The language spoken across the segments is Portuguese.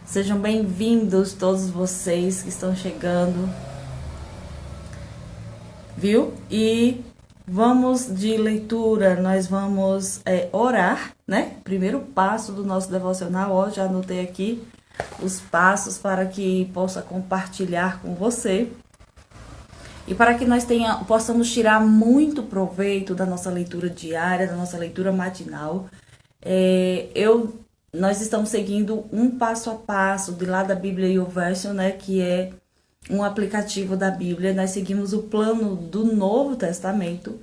Sejam bem-vindos todos vocês que estão chegando, viu? E vamos de leitura, nós vamos orar, né? Primeiro passo do nosso devocional, ó, já anotei aqui os passos para que possa compartilhar com você. E para que nós possamos tirar muito proveito da nossa leitura diária, da nossa leitura matinal, nós estamos seguindo um passo a passo de lá da Bíblia YouVersion, né, que é um aplicativo da Bíblia. Nós seguimos o plano do Novo Testamento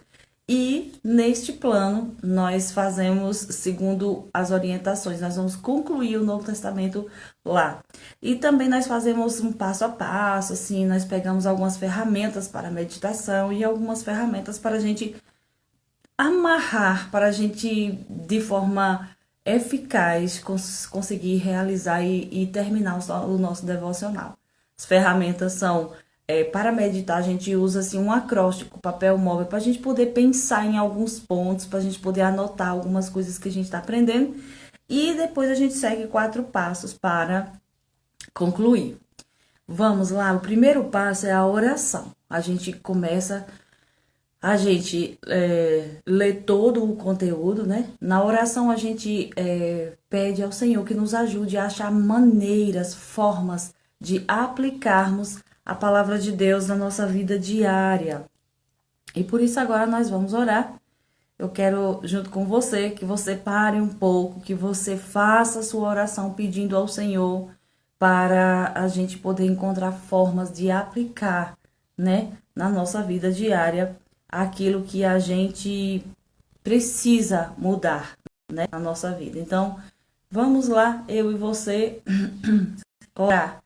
e neste plano nós fazemos segundo as orientações. Nós vamos concluir o Novo Testamento lá. E também nós fazemos um passo a passo, assim, nós pegamos algumas ferramentas para meditação e algumas ferramentas para a gente amarrar, para a gente de forma eficaz conseguir realizar e terminar o nosso devocional. As ferramentas são, para meditar, a gente usa assim, um acróstico, papel móvel, para a gente poder pensar em alguns pontos, para a gente poder anotar algumas coisas que a gente está aprendendo. E depois a gente segue 4 passos para concluir. Vamos lá, o primeiro passo é a oração. A gente lê todo o conteúdo, né? Na oração a gente pede ao Senhor que nos ajude a achar maneiras, formas de aplicarmos a palavra de Deus na nossa vida diária. E por isso agora nós vamos orar. Eu quero, junto com você, que você pare um pouco, que você faça a sua oração pedindo ao Senhor para a gente poder encontrar formas de aplicar, né, na nossa vida diária aquilo que a gente precisa mudar, né, na nossa vida. Então, vamos lá, eu e você, orar.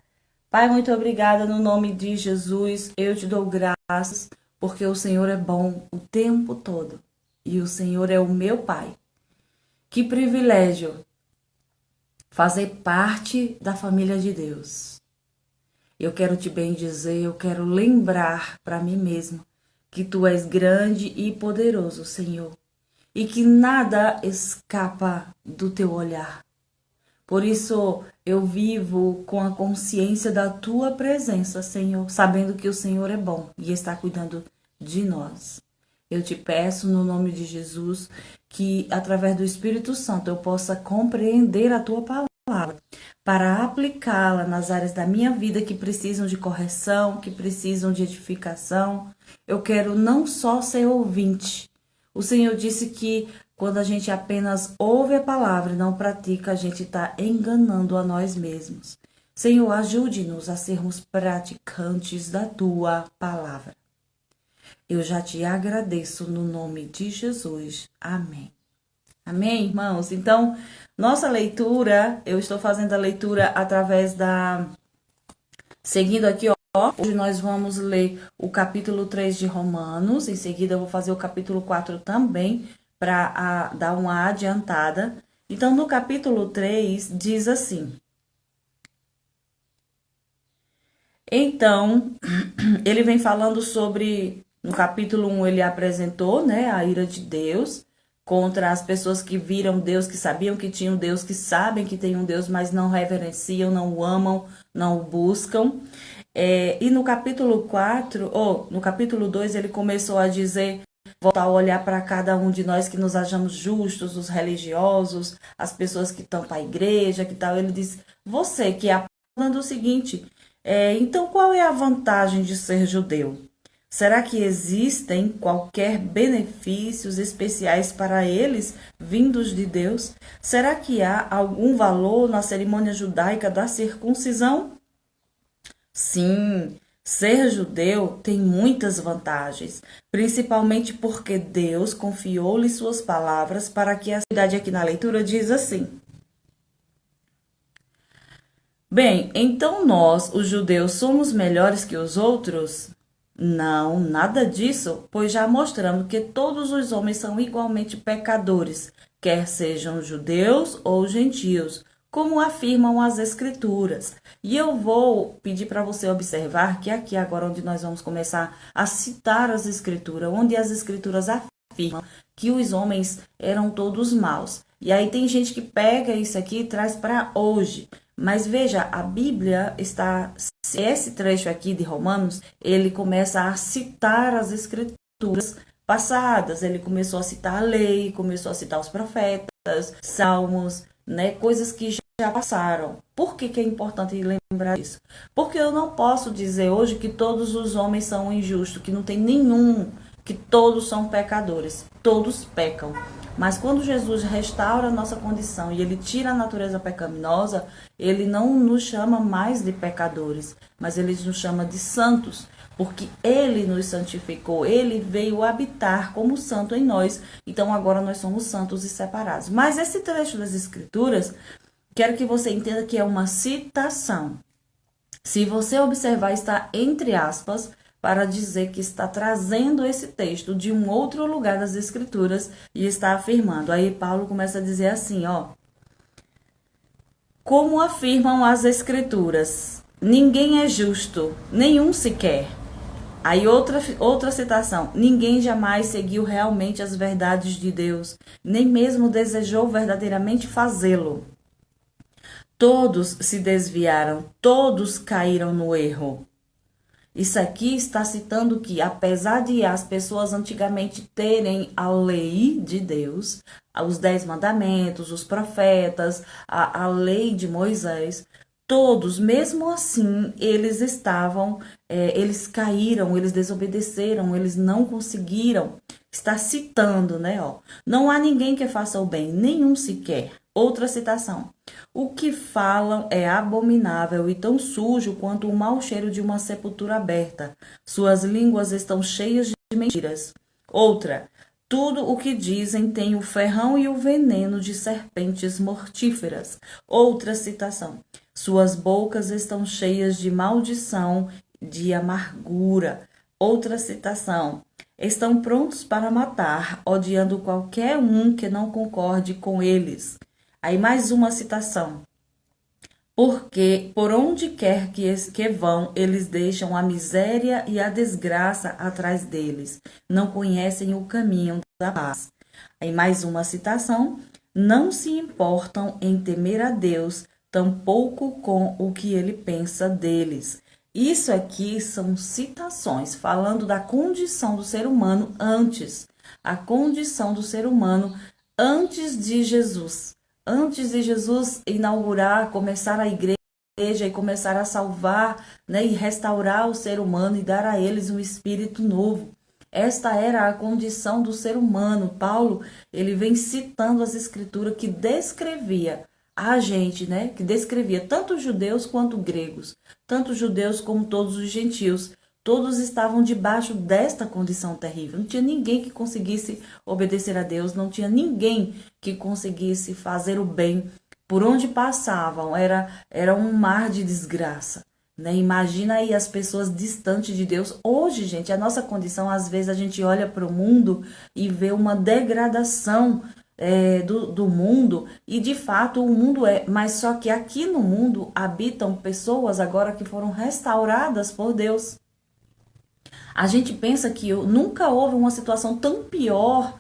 Pai, muito obrigada no nome de Jesus. Eu te dou graças porque o Senhor é bom o tempo todo e o Senhor é o meu Pai. Que privilégio fazer parte da família de Deus. Eu quero te bendizer, eu quero lembrar para mim mesma que tu és grande e poderoso, Senhor, e que nada escapa do teu olhar. Por isso, eu vivo com a consciência da tua presença, Senhor, sabendo que o Senhor é bom e está cuidando de nós. Eu te peço, no nome de Jesus, que através do Espírito Santo eu possa compreender a tua palavra, para aplicá-la nas áreas da minha vida que precisam de correção, que precisam de edificação. Eu quero não só ser ouvinte. O Senhor disse que quando a gente apenas ouve a palavra e não pratica, a gente está enganando a nós mesmos. Senhor, ajude-nos a sermos praticantes da tua palavra. Eu já te agradeço no nome de Jesus. Amém. Amém, irmãos? Então, nossa leitura, eu estou fazendo a leitura através seguindo aqui, ó. Hoje nós vamos ler o capítulo 3 de Romanos. Em seguida eu vou fazer o capítulo 4 também, para dar uma adiantada. Então, no capítulo 3, diz assim. Então, ele vem falando sobre, no capítulo 1, ele apresentou, né, a ira de Deus contra as pessoas que viram Deus, que sabiam que tinha um Deus, que sabem que tem um Deus, mas não reverenciam, não o amam, não o buscam. E no capítulo 4, no capítulo 2, ele começou a dizer, voltar a olhar para cada um de nós que nos achamos justos, os religiosos, as pessoas que estão para a igreja, que tal. Ele diz, você que é falando o seguinte, então qual é a vantagem de ser judeu? Será que existem qualquer benefícios especiais para eles vindos de Deus? Será que há algum valor na cerimônia judaica da circuncisão? Sim, ser judeu tem muitas vantagens, principalmente porque Deus confiou-lhe suas palavras para que a cidade aqui na leitura diz assim. Bem, então nós, os judeus, somos melhores que os outros? Não, nada disso, pois já mostramos que todos os homens são igualmente pecadores, quer sejam judeus ou gentios, como afirmam as Escrituras. E eu vou pedir para você observar que aqui agora onde nós vamos começar a citar as Escrituras, onde as Escrituras afirmam que os homens eram todos maus. E aí tem gente que pega isso aqui e traz para hoje. Mas veja, a Bíblia está, esse trecho aqui de Romanos, ele começa a citar as escrituras passadas, ele começou a citar a lei, começou a citar os profetas, salmos, né, coisas que já passaram. Por que que é importante lembrar isso? Porque eu não posso dizer hoje que todos os homens são injustos, que não tem nenhum, que todos são pecadores. Todos pecam. Mas quando Jesus restaura a nossa condição e ele tira a natureza pecaminosa, ele não nos chama mais de pecadores, mas ele nos chama de santos, porque ele nos santificou, ele veio habitar como santo em nós. Então agora nós somos santos e separados. Mas esse trecho das Escrituras, quero que você entenda que é uma citação. Se você observar, está entre aspas, para dizer que está trazendo esse texto de um outro lugar das Escrituras e está afirmando. Aí Paulo começa a dizer assim, ó. Como afirmam as Escrituras, ninguém é justo, nenhum sequer. Aí outra citação, ninguém jamais seguiu realmente as verdades de Deus, nem mesmo desejou verdadeiramente fazê-lo. Todos se desviaram, todos caíram no erro. Isso aqui está citando que, apesar de as pessoas antigamente terem a lei de Deus, os 10 mandamentos, os profetas, a lei de Moisés, todos, mesmo assim, eles estavam, eles caíram, eles desobedeceram, eles não conseguiram. Está citando, né? Ó, não há ninguém que faça o bem, nenhum sequer. Outra citação. O que falam é abominável e tão sujo quanto o mau cheiro de uma sepultura aberta. Suas línguas estão cheias de mentiras. Outra. Tudo o que dizem tem o ferrão e o veneno de serpentes mortíferas. Outra citação. Suas bocas estão cheias de maldição, de amargura. Outra citação. Estão prontos para matar, odiando qualquer um que não concorde com eles. Aí mais uma citação. Porque por onde quer que vão, eles deixam a miséria e a desgraça atrás deles. Não conhecem o caminho da paz. Aí mais uma citação. Não se importam em temer a Deus, tampouco com o que ele pensa deles. Isso aqui são citações falando da condição do ser humano antes. A condição do ser humano antes de Jesus. Antes de Jesus inaugurar, começar a igreja e começar a salvar, né, e restaurar o ser humano e dar a eles um espírito novo. Esta era a condição do ser humano. Paulo, ele vem citando as escrituras que descrevia a gente, né, que descrevia tanto os judeus quanto os gregos, tanto os judeus como todos os gentios. Todos estavam debaixo desta condição terrível. Não tinha ninguém que conseguisse obedecer a Deus, não tinha ninguém que conseguisse fazer o bem. Por onde passavam era um mar de desgraça, né? Imagina aí as pessoas distantes de Deus. Hoje, gente, a nossa condição, às vezes a gente olha para o mundo e vê uma degradação do mundo, e de fato o mundo mas só que aqui no mundo habitam pessoas agora que foram restauradas por Deus. A gente pensa que nunca houve uma situação tão pior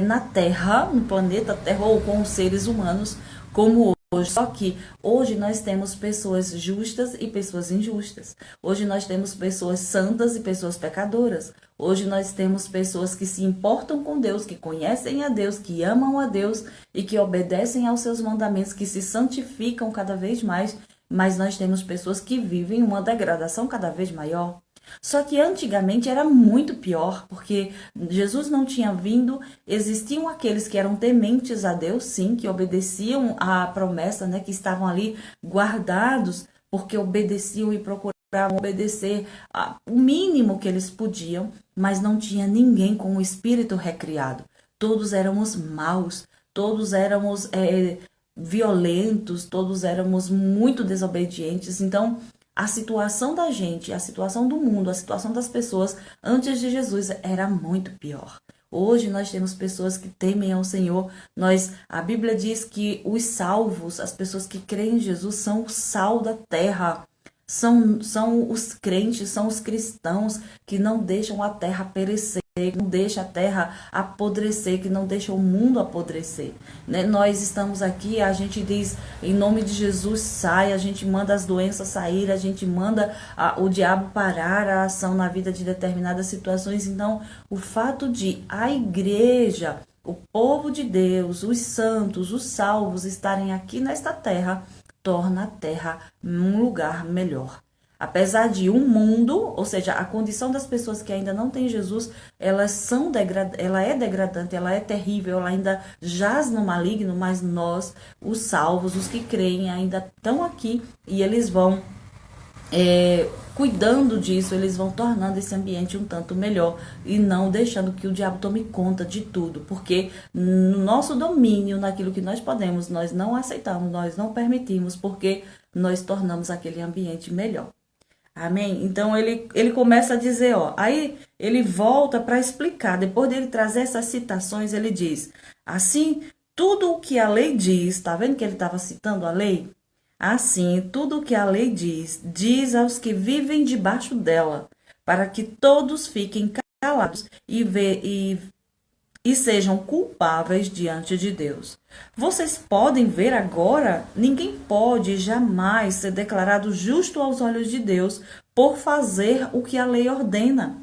na Terra, no planeta Terra, ou com os seres humanos, como hoje. Só que hoje nós temos pessoas justas e pessoas injustas. Hoje nós temos pessoas santas e pessoas pecadoras. Hoje nós temos pessoas que se importam com Deus, que conhecem a Deus, que amam a Deus e que obedecem aos seus mandamentos, que se santificam cada vez mais. Mas nós temos pessoas que vivem uma degradação cada vez maior. Só que antigamente era muito pior, porque Jesus não tinha vindo, existiam aqueles que eram tementes a Deus, sim, que obedeciam à promessa, né, que estavam ali guardados, porque obedeciam e procuravam obedecer o mínimo que eles podiam, mas não tinha ninguém com o espírito recriado. Todos éramos maus, todos éramos violentos, todos éramos muito desobedientes. Então, a situação da gente, a situação do mundo, a situação das pessoas antes de Jesus era muito pior. Hoje nós temos pessoas que temem ao Senhor. A Bíblia diz que os salvos, as pessoas que creem em Jesus, são o sal da terra. São os crentes, são os cristãos que não deixam a terra perecer. que não deixa a terra apodrecer, que não deixa o mundo apodrecer, né? Nós estamos aqui, a gente diz, em nome de Jesus, sai, a gente manda as doenças sair, a gente manda o diabo parar a ação na vida de determinadas situações. Então, o fato de a igreja, o povo de Deus, os santos, os salvos estarem aqui nesta terra, torna a terra um lugar melhor. Apesar de um mundo, ou seja, a condição das pessoas que ainda não têm Jesus, ela é degradante, ela é terrível, ela ainda jaz no maligno, mas nós, os salvos, os que creem, ainda estão aqui e eles vão cuidando disso, eles vão tornando esse ambiente um tanto melhor e não deixando que o diabo tome conta de tudo, porque no nosso domínio, naquilo que nós podemos, nós não aceitamos, nós não permitimos, porque nós tornamos aquele ambiente melhor. Amém? Então ele começa a dizer, ó, aí ele volta para explicar, depois dele trazer essas citações, ele diz, assim, tudo o que a lei diz, tá vendo que ele estava citando a lei? Assim, tudo o que a lei diz, diz aos que vivem debaixo dela, para que todos fiquem calados e sejam culpáveis diante de Deus. Vocês podem ver agora, ninguém pode jamais ser declarado justo aos olhos de Deus por fazer o que a lei ordena.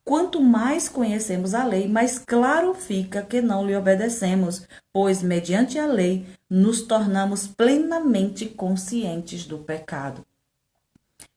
Quanto mais conhecemos a lei, mais claro fica que não lhe obedecemos, pois mediante a lei nos tornamos plenamente conscientes do pecado.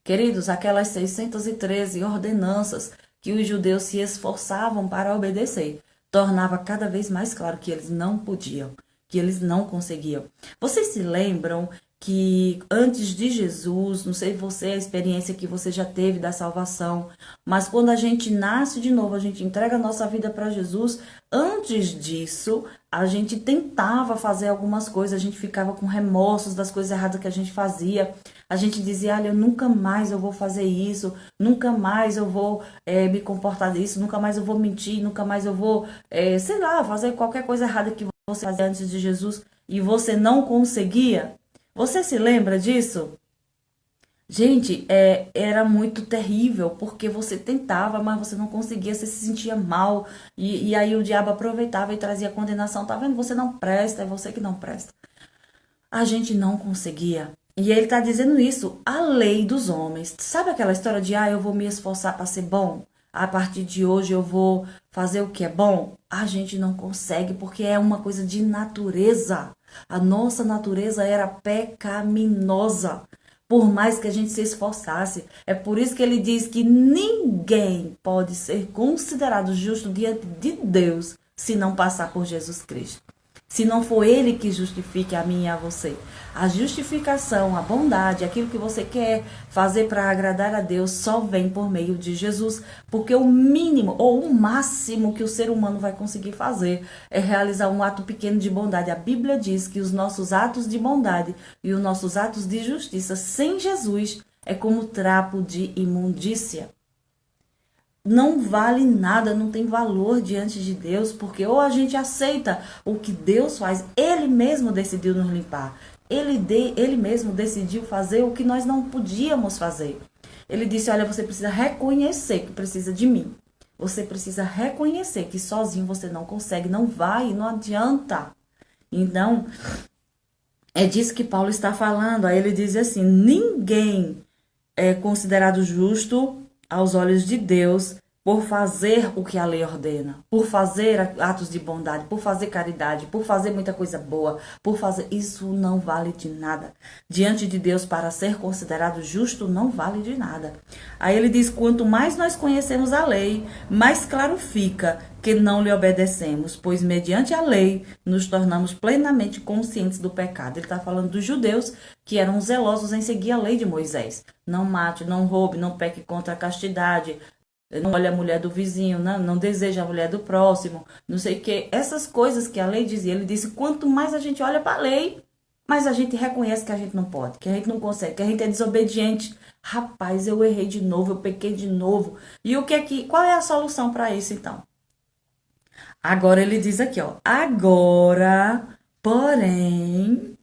Queridos, aquelas 613 ordenanças que os judeus se esforçavam para obedecer, tornava cada vez mais claro que eles não podiam, que eles não conseguiam. Vocês se lembram que antes de Jesus, não sei você, a experiência que você já teve da salvação, mas quando a gente nasce de novo, a gente entrega a nossa vida para Jesus, antes disso, a gente tentava fazer algumas coisas, a gente ficava com remorsos das coisas erradas que a gente fazia, a gente dizia, olha, eu nunca mais eu vou fazer isso, nunca mais eu vou me comportar disso, nunca mais eu vou mentir, nunca mais eu vou, sei lá, fazer qualquer coisa errada que você fazia antes de Jesus e você não conseguia. Você se lembra disso? Gente, era muito terrível, porque você tentava, mas você não conseguia, você se sentia mal, e aí o diabo aproveitava e trazia condenação. Tá vendo? Você não presta, é você que não presta. A gente não conseguia. E ele tá dizendo isso, a lei dos homens. Sabe aquela história de, eu vou me esforçar para ser bom? A partir de hoje eu vou fazer o que é bom? A gente não consegue, porque é uma coisa de natureza. A nossa natureza era pecaminosa, por mais que a gente se esforçasse. É por isso que ele diz que ninguém pode ser considerado justo diante de Deus se não passar por Jesus Cristo. Se não for ele que justifique a mim e a você. A justificação, a bondade, aquilo que você quer fazer para agradar a Deus só vem por meio de Jesus. Porque o mínimo ou o máximo que o ser humano vai conseguir fazer é realizar um ato pequeno de bondade. A Bíblia diz que os nossos atos de bondade e os nossos atos de justiça sem Jesus é como trapo de imundícia. Não vale nada, não tem valor diante de Deus, porque ou a gente aceita o que Deus faz, Ele mesmo decidiu nos limpar, Ele mesmo decidiu fazer o que nós não podíamos fazer. Ele disse, olha, você precisa reconhecer que precisa de mim, você precisa reconhecer que sozinho você não consegue, não vai, não adianta. Então, é disso que Paulo está falando. Aí ele diz assim, ninguém é considerado justo aos olhos de Deus por fazer o que a lei ordena, por fazer atos de bondade, por fazer caridade, por fazer muita coisa boa, por fazer... Isso não vale de nada. Diante de Deus, para ser considerado justo, não vale de nada. Aí ele diz, quanto mais nós conhecemos a lei, mais claro fica que não lhe obedecemos, pois mediante a lei nos tornamos plenamente conscientes do pecado. Ele está falando dos judeus que eram zelosos em seguir a lei de Moisés. Não mate, não roube, não peque contra a castidade, não olhe a mulher do vizinho, não deseja a mulher do próximo, não sei o que. Essas coisas que a lei dizia, ele disse, quanto mais a gente olha para a lei, mais a gente reconhece que a gente não pode, que a gente não consegue, que a gente é desobediente. Rapaz, eu errei de novo, eu pequei de novo. E qual é a solução para isso então? Agora ele diz aqui, ó, agora, porém,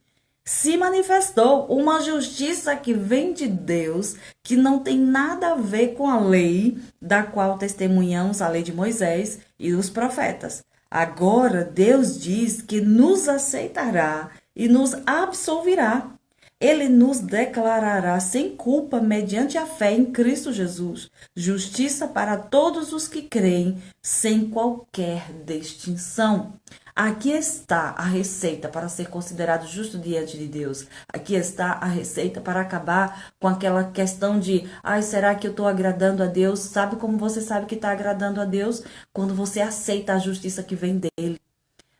Se manifestou uma justiça que vem de Deus, que não tem nada a ver com a lei da qual testemunhamos, a lei de Moisés e os profetas. Agora Deus diz que nos aceitará e nos absolverá. Ele nos declarará sem culpa mediante a fé em Cristo Jesus, justiça para todos os que creem, sem qualquer distinção. Aqui está a receita para ser considerado justo diante de Deus. Aqui está a receita para acabar com aquela questão de, ai, será que eu estou agradando a Deus? Sabe como você sabe que está agradando a Deus? Quando você aceita a justiça que vem dele.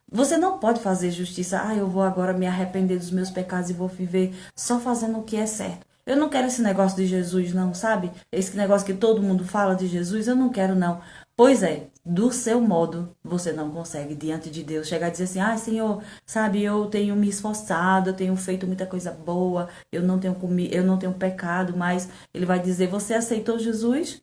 Você não pode fazer justiça. Ah, eu vou agora me arrepender dos meus pecados e vou viver só fazendo o que é certo. Eu não quero esse negócio de Jesus, não, sabe? Esse negócio que todo mundo fala de Jesus, eu não quero, não. Pois é, do seu modo, você não consegue, diante de Deus, chegar e dizer assim, ah, Senhor, sabe, eu tenho me esforçado, eu tenho feito muita coisa boa, eu não tenho eu não tenho pecado, mas ele vai dizer, você aceitou Jesus?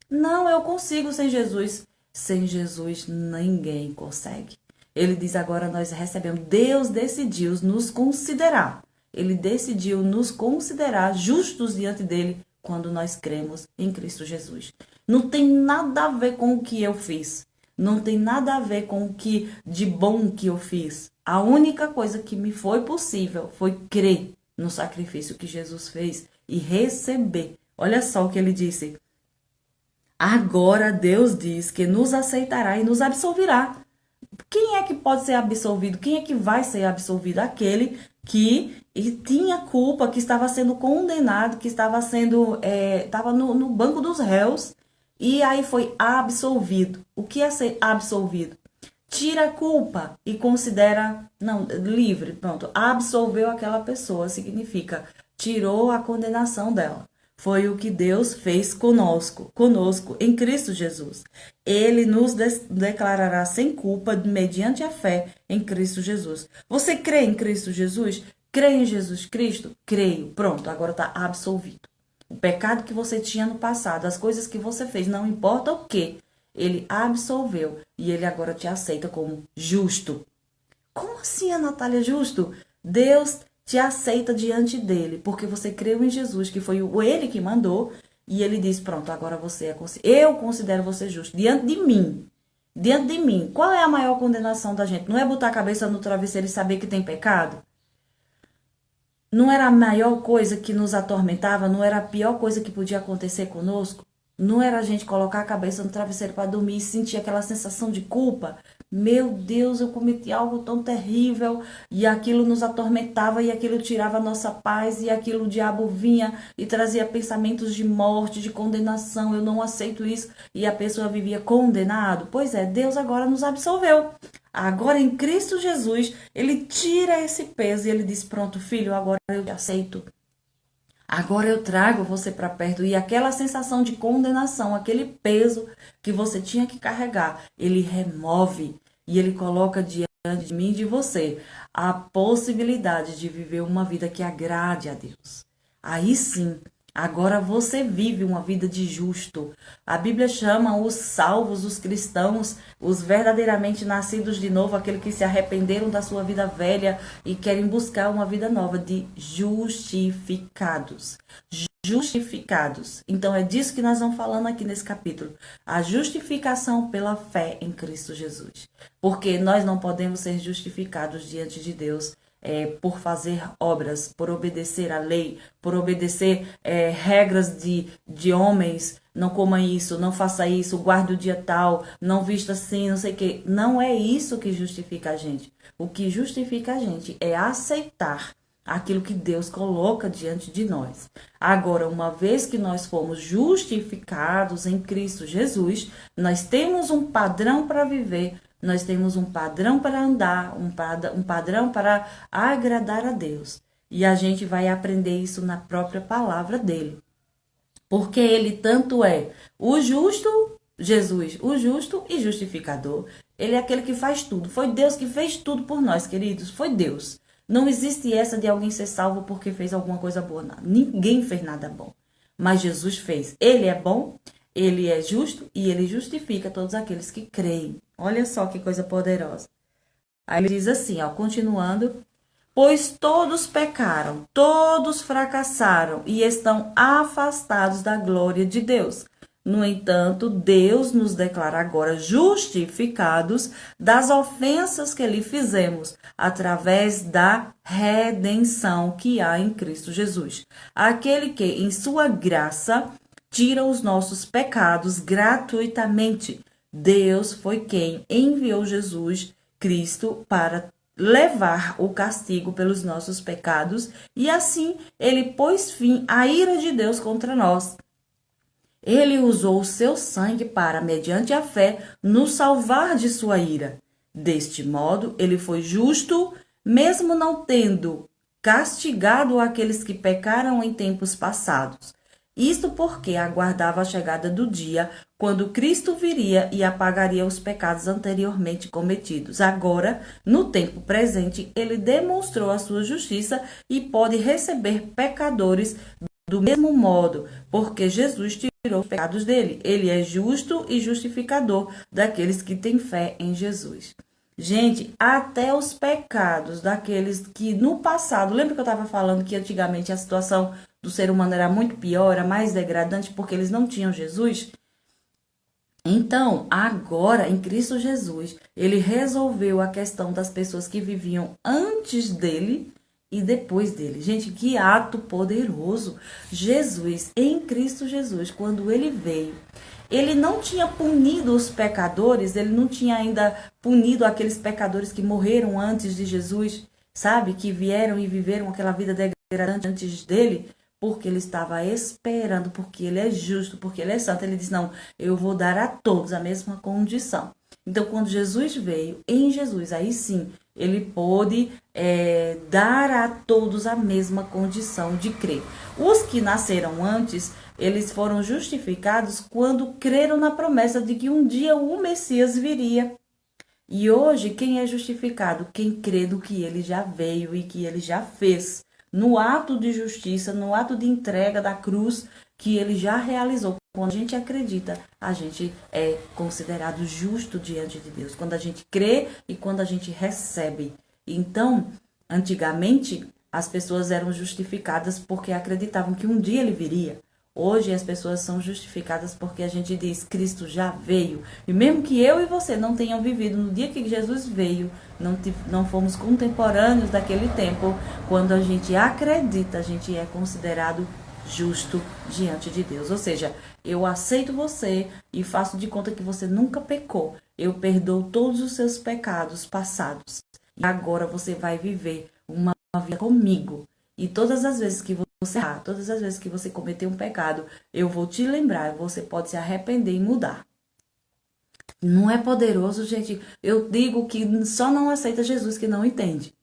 Não, eu consigo sem Jesus. Sem Jesus, ninguém consegue. Ele diz agora nós recebemos. Deus decidiu nos considerar. Ele decidiu nos considerar justos diante dele quando nós cremos em Cristo Jesus. Não tem nada a ver com o que eu fiz. Não tem nada a ver com o que de bom que eu fiz. A única coisa que me foi possível foi crer no sacrifício que Jesus fez e receber. Olha só o que ele disse. Agora Deus diz que nos aceitará e nos absolverá. Quem é que pode ser absolvido? Quem é que vai ser absolvido? Aquele que tinha culpa, que estava sendo condenado, que estava no banco dos réus e aí foi absolvido. O que é ser absolvido? Tira a culpa e considera, não, livre, pronto. Absolveu aquela pessoa, significa tirou a condenação dela. Foi o que Deus fez conosco em Cristo Jesus. Ele nos declarará sem culpa mediante a fé em Cristo Jesus. Você crê em Cristo Jesus? Crê em Jesus Cristo? Creio. Pronto, agora está absolvido. O pecado que você tinha no passado, as coisas que você fez, não importa o que, ele absolveu e ele agora te aceita como justo. Como assim, a Natália, justo? Deus te aceita diante dele, porque você creu em Jesus, que foi ele que mandou, e ele diz, pronto, agora eu considero você justo, diante de mim. Diante de mim. Qual é a maior condenação da gente? Não é botar a cabeça no travesseiro e saber que tem pecado? Não era a maior coisa que nos atormentava? Não era a pior coisa que podia acontecer conosco? Não era a gente colocar a cabeça no travesseiro para dormir e sentir aquela sensação de culpa? Meu Deus, eu cometi algo tão terrível e aquilo nos atormentava e aquilo tirava a nossa paz e aquilo o diabo vinha e trazia pensamentos de morte, de condenação. Eu não aceito isso e a pessoa vivia condenado. Pois é, Deus agora nos absolveu. Agora em Cristo Jesus, ele tira esse peso e ele diz, pronto, filho, agora eu te aceito. Agora eu trago você para perto e aquela sensação de condenação, aquele peso que você tinha que carregar, ele remove e ele coloca diante de mim e de você a possibilidade de viver uma vida que agrade a Deus. Aí sim, agora você vive uma vida de justo. A Bíblia chama os salvos, os cristãos, os verdadeiramente nascidos de novo, aqueles que se arrependeram da sua vida velha e querem buscar uma vida nova, de justificados. Justificados. Então é disso que nós vamos falando aqui nesse capítulo. A justificação pela fé em Cristo Jesus. Porque nós não podemos ser justificados diante de Deus por fazer obras, por obedecer à lei, por obedecer regras de homens, não coma isso, não faça isso, guarde o dia tal, não vista assim, não sei o quê. Não é isso que justifica a gente. O que justifica a gente é aceitar aquilo que Deus coloca diante de nós. Agora, uma vez que nós fomos justificados em Cristo Jesus, nós temos um padrão para viver, nós temos um padrão para andar, um padrão para agradar a Deus. E a gente vai aprender isso na própria palavra dele. Porque ele tanto é o justo, Jesus, o justo e justificador. Ele é aquele que faz tudo. Foi Deus que fez tudo por nós, queridos. Foi Deus. Não existe essa de alguém ser salvo porque fez alguma coisa boa. Não. Ninguém fez nada bom. Mas Jesus fez. Ele é bom, ele é justo e ele justifica todos aqueles que creem. Olha só que coisa poderosa. Aí ele diz assim, ó, continuando. Pois todos pecaram, todos fracassaram e estão afastados da glória de Deus. No entanto, Deus nos declara agora justificados das ofensas que lhe fizemos, através da redenção que há em Cristo Jesus. Aquele que, em sua graça, tira os nossos pecados gratuitamente. Deus foi quem enviou Jesus Cristo para levar o castigo pelos nossos pecados, e assim ele pôs fim à ira de Deus contra nós. Ele usou o seu sangue para, mediante a fé, nos salvar de sua ira. Deste modo, ele foi justo, mesmo não tendo castigado aqueles que pecaram em tempos passados. Isto porque aguardava a chegada do dia, quando Cristo viria e apagaria os pecados anteriormente cometidos. Agora, no tempo presente, ele demonstrou a sua justiça e pode receber pecadores do mesmo modo, porque Jesus tirou os pecados dele. Ele é justo e justificador daqueles que têm fé em Jesus. Gente, até os pecados daqueles que no passado, lembra que eu estava falando que antigamente a situação do ser humano era muito pior, era mais degradante porque eles não tinham Jesus? Então, agora, em Cristo Jesus, ele resolveu a questão das pessoas que viviam antes dele e depois dele. Gente, que ato poderoso! Jesus, em Cristo Jesus, quando ele veio, ele não tinha punido os pecadores, ele não tinha ainda punido aqueles pecadores que morreram antes de Jesus, sabe? Que vieram e viveram aquela vida degradante antes dele, porque ele estava esperando, porque ele é justo, porque ele é santo. Ele disse, não, eu vou dar a todos a mesma condição. Então, quando Jesus veio, em Jesus, aí sim, ele pôde dar a todos a mesma condição de crer. Os que nasceram antes, eles foram justificados quando creram na promessa de que um dia o Messias viria. E hoje, quem é justificado? Quem crê no que ele já veio e que ele já fez. No ato de justiça, no ato de entrega da cruz que ele já realizou. Quando a gente acredita, a gente é considerado justo diante de Deus. Quando a gente crê e quando a gente recebe. Então, antigamente, as pessoas eram justificadas porque acreditavam que um dia ele viria. Hoje as pessoas são justificadas porque a gente diz, Cristo já veio. E mesmo que eu e você não tenham vivido no dia que Jesus veio, não fomos contemporâneos daquele tempo, quando a gente acredita, a gente é considerado justo diante de Deus. Ou seja, eu aceito você e faço de conta que você nunca pecou. Eu perdoo todos os seus pecados passados. E agora você vai viver uma vida comigo. E todas as vezes que você errar, todas as vezes que você cometer um pecado, eu vou te lembrar, você pode se arrepender e mudar. Não é poderoso, gente? Eu digo que só não aceita Jesus que não entende.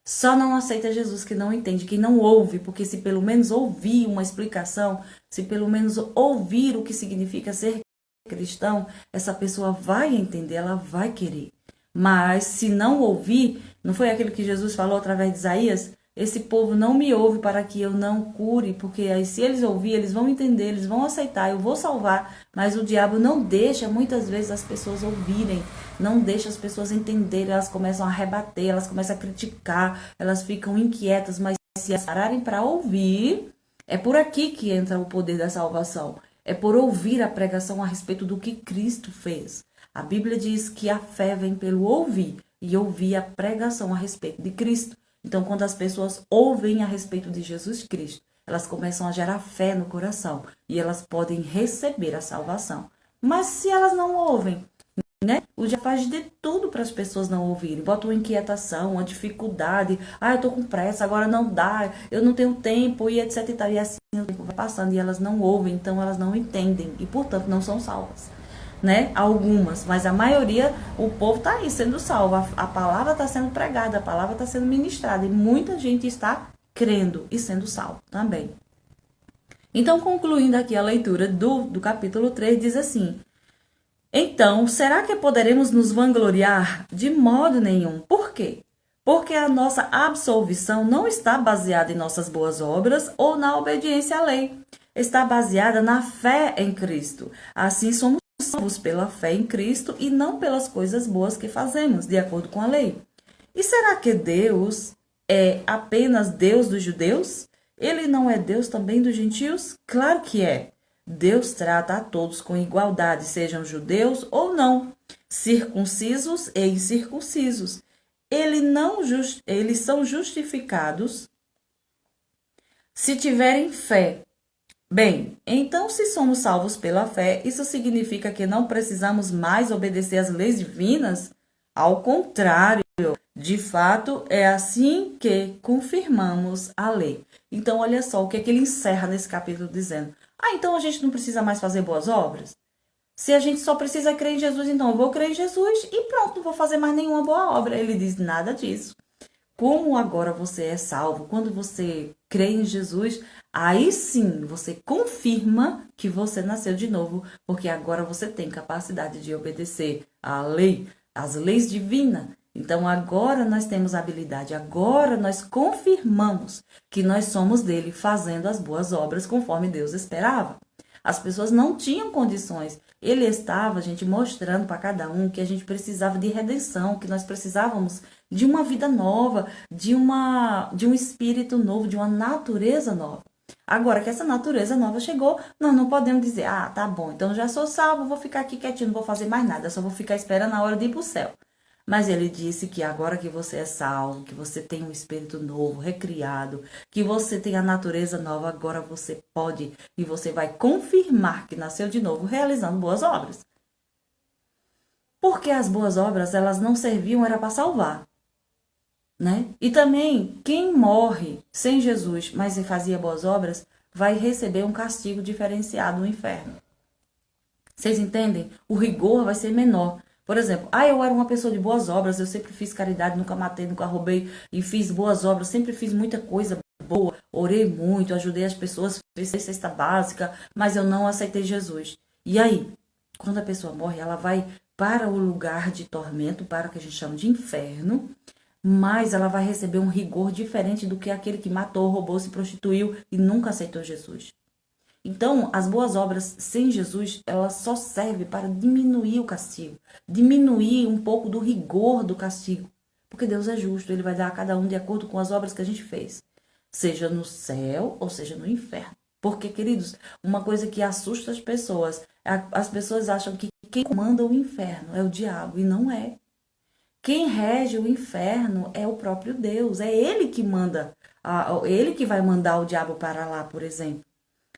Só não aceita Jesus que não entende, que não ouve, porque se pelo menos ouvir uma explicação, se pelo menos ouvir o que significa ser cristão, essa pessoa vai entender, ela vai querer. Mas se não ouvir, não foi aquilo que Jesus falou através de Isaías? Esse povo não me ouve para que eu não cure, porque aí se eles ouvirem, eles vão entender, eles vão aceitar, eu vou salvar. Mas o diabo não deixa muitas vezes as pessoas ouvirem, não deixa as pessoas entenderem, elas começam a rebater, elas começam a criticar, elas ficam inquietas, mas se elas pararem para ouvir, é por aqui que entra o poder da salvação. É por ouvir a pregação a respeito do que Cristo fez. A Bíblia diz que a fé vem pelo ouvir, e ouvir a pregação a respeito de Cristo. Então, quando as pessoas ouvem a respeito de Jesus Cristo, elas começam a gerar fé no coração e elas podem receber a salvação. Mas se elas não ouvem, né? O diabo faz de tudo para as pessoas não ouvirem. Bota uma inquietação, uma dificuldade. Ah, eu tô com pressa, agora não dá, eu não tenho tempo e etc e tal. E assim o tempo vai passando e elas não ouvem, então elas não entendem e, portanto, não são salvas. Né? Algumas, mas a maioria, o povo está aí sendo salvo, a palavra está sendo pregada, a palavra está sendo ministrada e muita gente está crendo e sendo salvo também. Então, concluindo aqui a leitura do capítulo 3, diz assim: então, será que poderemos nos vangloriar? De modo nenhum. Por quê? Porque a nossa absolvição não está baseada em nossas boas obras ou na obediência à lei. Está baseada na fé em Cristo. Assim somos salvos pela fé em Cristo e não pelas coisas boas que fazemos, de acordo com a lei. E será que Deus é apenas Deus dos judeus? Ele não é Deus também dos gentios? Claro que é. Deus trata a todos com igualdade, sejam judeus ou não, circuncisos e incircuncisos. Eles são justificados se tiverem fé. Bem, então se somos salvos pela fé, isso significa que não precisamos mais obedecer às leis divinas? Ao contrário, de fato, é assim que confirmamos a lei. Então, olha só o que é que ele encerra nesse capítulo dizendo. Então a gente não precisa mais fazer boas obras? Se a gente só precisa crer em Jesus, então eu vou crer em Jesus e pronto, não vou fazer mais nenhuma boa obra. Ele diz nada disso. Como agora você é salvo, quando você crê em Jesus, aí sim você confirma que você nasceu de novo, porque agora você tem capacidade de obedecer à lei, às leis divinas. Então agora nós temos habilidade, agora nós confirmamos que nós somos dele fazendo as boas obras conforme Deus esperava. As pessoas não tinham condições. Ele estava, gente, mostrando para cada um que a gente precisava de redenção, que nós precisávamos de uma vida nova, de um espírito novo, de uma natureza nova. Agora que essa natureza nova chegou, nós não podemos dizer, tá bom, então já sou salvo, vou ficar aqui quietinho, não vou fazer mais nada, só vou ficar esperando a hora de ir para o céu. Mas ele disse que agora que você é salvo, que você tem um espírito novo, recriado, que você tem a natureza nova, agora você pode e você vai confirmar que nasceu de novo realizando boas obras. Porque as boas obras, elas não serviam, era para salvar. Né? E também, quem morre sem Jesus, mas fazia boas obras, vai receber um castigo diferenciado no inferno. Vocês entendem? O rigor vai ser menor. Por exemplo, eu era uma pessoa de boas obras, eu sempre fiz caridade, nunca matei, nunca roubei e fiz boas obras, sempre fiz muita coisa boa, orei muito, ajudei as pessoas, fiz cesta básica, mas eu não aceitei Jesus. E aí, quando a pessoa morre, ela vai para o lugar de tormento, para o que a gente chama de inferno, mas ela vai receber um rigor diferente do que aquele que matou, roubou, se prostituiu e nunca aceitou Jesus. Então, as boas obras sem Jesus, elas só servem para diminuir o castigo, diminuir um pouco do rigor do castigo. Porque Deus é justo, ele vai dar a cada um de acordo com as obras que a gente fez, seja no céu ou seja no inferno. Porque, queridos, uma coisa que assusta as pessoas acham que quem comanda o inferno é o diabo, e não é. Quem rege o inferno é o próprio Deus, é ele que manda, ele que vai mandar o diabo para lá, por exemplo.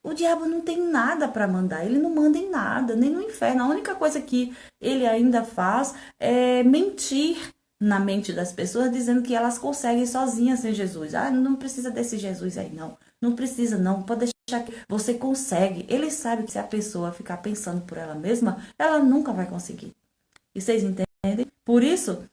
O diabo não tem nada para mandar, ele não manda em nada, nem no inferno. A única coisa que ele ainda faz é mentir na mente das pessoas, dizendo que elas conseguem sozinhas sem Jesus. Não precisa desse Jesus aí, não. Não precisa, não. Pode deixar que você consegue. Ele sabe que se a pessoa ficar pensando por ela mesma, ela nunca vai conseguir. E vocês entendem? Por isso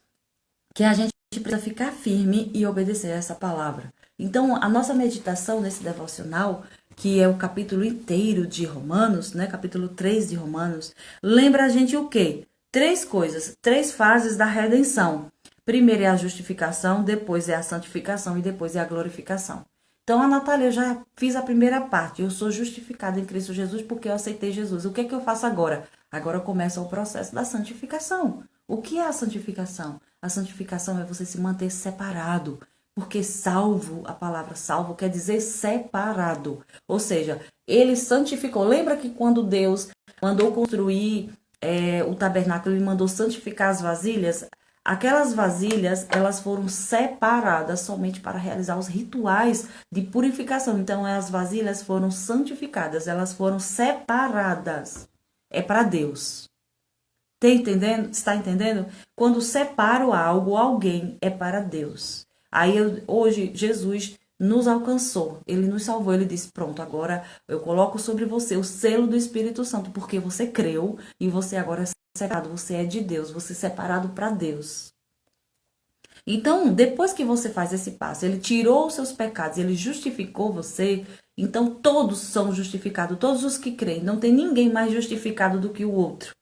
que a gente precisa ficar firme e obedecer a essa palavra. Então, a nossa meditação nesse devocional, que é o capítulo inteiro de Romanos, né? Capítulo 3 de Romanos, lembra a gente o quê? 3 coisas, 3 fases da redenção. Primeiro é a justificação, depois é a santificação e depois é a glorificação. Então, a Natália, eu já fiz a primeira parte. Eu sou justificada em Cristo Jesus porque eu aceitei Jesus. O que é que eu faço agora? Agora começa o processo da santificação. O que é a santificação? A santificação é você se manter separado. Porque salvo, a palavra salvo quer dizer separado. Ou seja, ele santificou. Lembra que quando Deus mandou construir o tabernáculo, ele mandou santificar as vasilhas? Aquelas vasilhas, elas foram separadas somente para realizar os rituais de purificação. Então, as vasilhas foram santificadas, elas foram separadas. É para Deus. Tá entendendo? Está entendendo? Quando separo algo, alguém, é para Deus. Aí, hoje, Jesus nos alcançou, ele nos salvou, ele disse, pronto, agora eu coloco sobre você o selo do Espírito Santo, porque você creu e você agora é separado, você é de Deus, você é separado para Deus. Então, depois que você faz esse passo, ele tirou os seus pecados, ele justificou você, então todos são justificados, todos os que creem, não tem ninguém mais justificado do que o outro.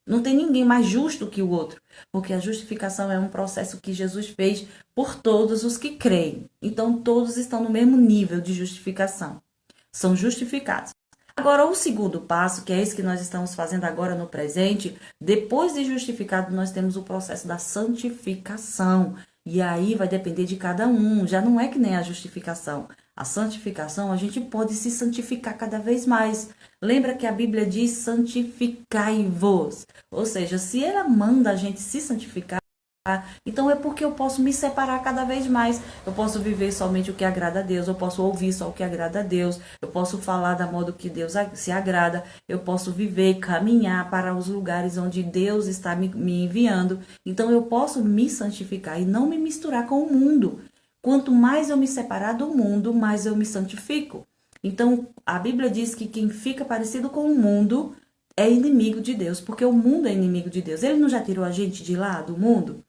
Não tem ninguém mais justo que o outro, porque a justificação é um processo que Jesus fez por todos os que creem. Então, todos estão no mesmo nível de justificação. São justificados. Agora, o segundo passo, que é esse que nós estamos fazendo agora no presente, depois de justificado, nós temos o processo da santificação, E aí vai depender de cada um, já não é que nem a justificação. A santificação, a gente pode se santificar cada vez mais. Lembra que a Bíblia diz santificai-vos. Ou seja, se ela manda a gente se santificar, então é porque eu posso me separar cada vez mais. Eu posso viver somente o que agrada a Deus, eu posso ouvir só o que agrada a Deus, eu posso falar da modo que Deus se agrada, eu posso viver, caminhar para os lugares onde Deus está me enviando. Então eu posso me santificar e não me misturar com o mundo. Quanto mais eu me separar do mundo, mais eu me santifico. Então a Bíblia diz que quem fica parecido com o mundo é inimigo de Deus, porque o mundo é inimigo de Deus. Ele não já tirou a gente de lá, do mundo?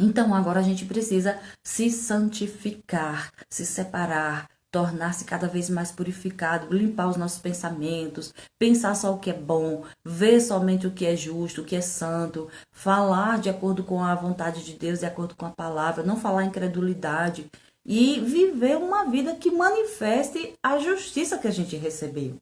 Então, agora a gente precisa se santificar, se separar, tornar-se cada vez mais purificado, limpar os nossos pensamentos, pensar só o que é bom, ver somente o que é justo, o que é santo, falar de acordo com a vontade de Deus, de acordo com a palavra, não falar incredulidade e viver uma vida que manifeste a justiça que a gente recebeu,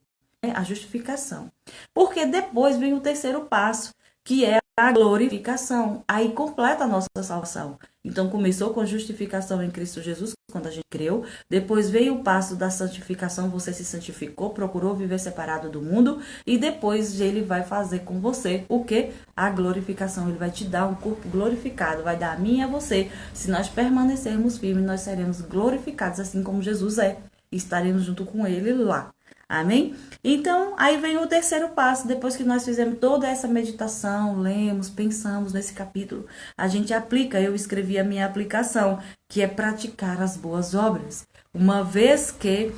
né? A justificação. Porque depois vem o terceiro passo, que é a glorificação. Aí completa a nossa salvação. Então começou com a justificação em Cristo Jesus, quando a gente creu. Depois veio o passo da santificação, você se santificou, procurou viver separado do mundo. E depois ele vai fazer com você o que? A glorificação. Ele vai te dar um corpo glorificado, vai dar a mim e a você. Se nós permanecermos firmes, nós seremos glorificados, assim como Jesus é. E estaremos junto com ele lá. Amém? Então, aí vem o terceiro passo. Depois que nós fizemos toda essa meditação, lemos, pensamos nesse capítulo, a gente aplica. Eu escrevi a minha aplicação, que é praticar as boas obras. Uma vez que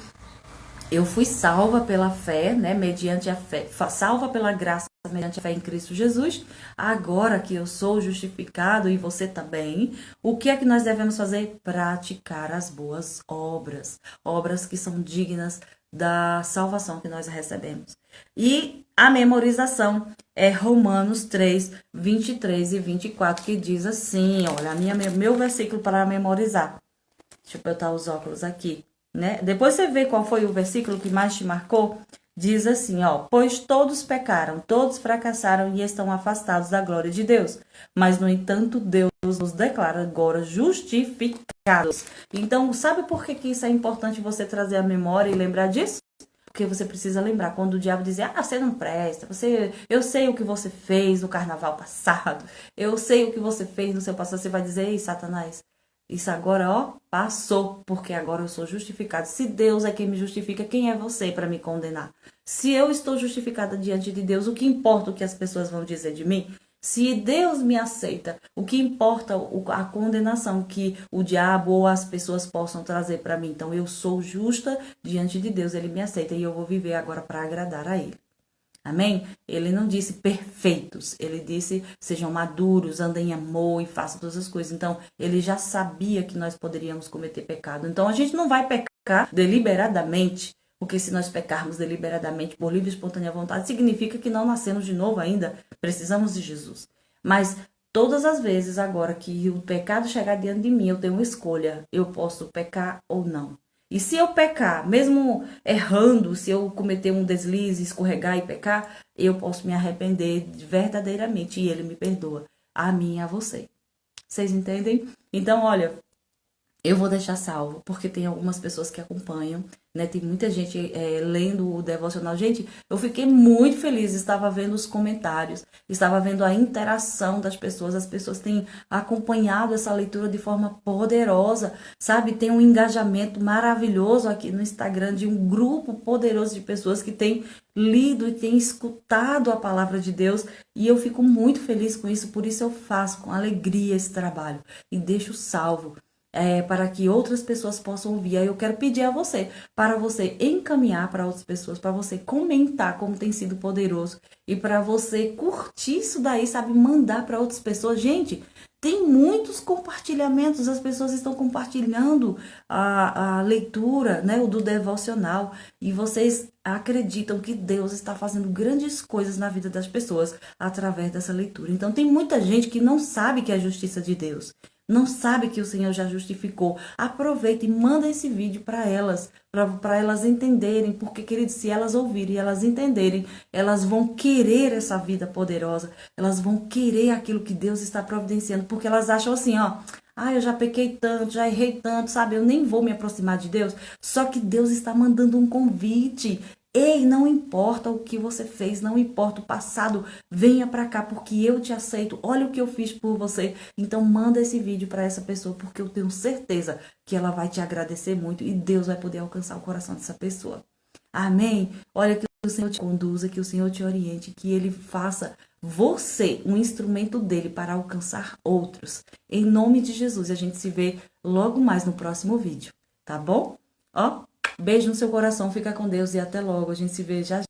eu fui salva pela fé, né, mediante a fé, salva pela graça mediante a fé em Cristo Jesus, agora que eu sou justificado e você também, o que é que nós devemos fazer? Praticar as boas obras, obras que são dignas da salvação que nós recebemos. E a memorização é Romanos 3, 23 e 24, que diz assim, olha, meu versículo para memorizar. Deixa eu botar os óculos aqui, né? Depois você vê qual foi o versículo que mais te marcou. Diz assim, ó, pois todos pecaram, todos fracassaram e estão afastados da glória de Deus. Mas, no entanto, Deus nos declara agora justificados. Então, sabe por que isso é importante você trazer a memória e lembrar disso? Porque você precisa lembrar, quando o diabo dizer, você não presta, eu sei o que você fez no carnaval passado, eu sei o que você fez no seu passado, você vai dizer, ei, Satanás, isso agora, ó, passou, porque agora eu sou justificado. Se Deus é quem me justifica, quem é você para me condenar? Se eu estou justificada diante de Deus, o que importa o que as pessoas vão dizer de mim? Se Deus me aceita, o que importa a condenação que o diabo ou as pessoas possam trazer para mim? Então, eu sou justa diante de Deus, Ele me aceita e eu vou viver agora para agradar a Ele. Amém? Ele não disse perfeitos, ele disse sejam maduros, andem em amor e façam todas as coisas. Então, ele já sabia que nós poderíamos cometer pecado. Então, a gente não vai pecar deliberadamente, porque se nós pecarmos deliberadamente por livre e espontânea vontade, significa que não nascemos de novo ainda, precisamos de Jesus. Mas todas as vezes agora que o pecado chegar diante de mim, eu tenho uma escolha, eu posso pecar ou não. E se eu pecar, mesmo errando, se eu cometer um deslize, escorregar e pecar, eu posso me arrepender verdadeiramente e Ele me perdoa, a mim e a você. Vocês entendem? Então, olha, eu vou deixar salvo, porque tem algumas pessoas que acompanham, né? Tem muita gente lendo o devocional. Gente, eu fiquei muito feliz, estava vendo os comentários, estava vendo a interação das pessoas. As pessoas têm acompanhado essa leitura de forma poderosa, sabe? Tem um engajamento maravilhoso aqui no Instagram de um grupo poderoso de pessoas que têm lido e têm escutado a palavra de Deus. E eu fico muito feliz com isso, por isso eu faço com alegria esse trabalho e deixo salvo. Para que outras pessoas possam ouvir. Aí eu quero pedir a você, para você encaminhar para outras pessoas, para você comentar como tem sido poderoso e para você curtir isso daí, sabe, mandar para outras pessoas. Gente, tem muitos compartilhamentos, as pessoas estão compartilhando a leitura, né, o do devocional, e vocês acreditam que Deus está fazendo grandes coisas na vida das pessoas através dessa leitura. Então tem muita gente que não sabe que é a justiça de Deus, não sabe que o Senhor já justificou. Aproveita e manda esse vídeo para elas entenderem, porque, queridos, se elas ouvirem e elas entenderem, elas vão querer essa vida poderosa, elas vão querer aquilo que Deus está providenciando, porque elas acham assim, ó, Ah, eu já pequei tanto, já errei tanto, sabe? Eu nem vou me aproximar de Deus. Só que Deus está mandando um convite. Ei, não importa o que você fez, não importa o passado, venha pra cá porque eu te aceito. Olha o que eu fiz por você. Então manda esse vídeo para essa pessoa porque eu tenho certeza que ela vai te agradecer muito e Deus vai poder alcançar o coração dessa pessoa. Amém? Olha que o Senhor te conduza, que o Senhor te oriente, que Ele faça você um instrumento dele para alcançar outros. Em nome de Jesus, a gente se vê logo mais no próximo vídeo, tá bom? Ó, beijo no seu coração, fica com Deus e até logo. A gente se vê já.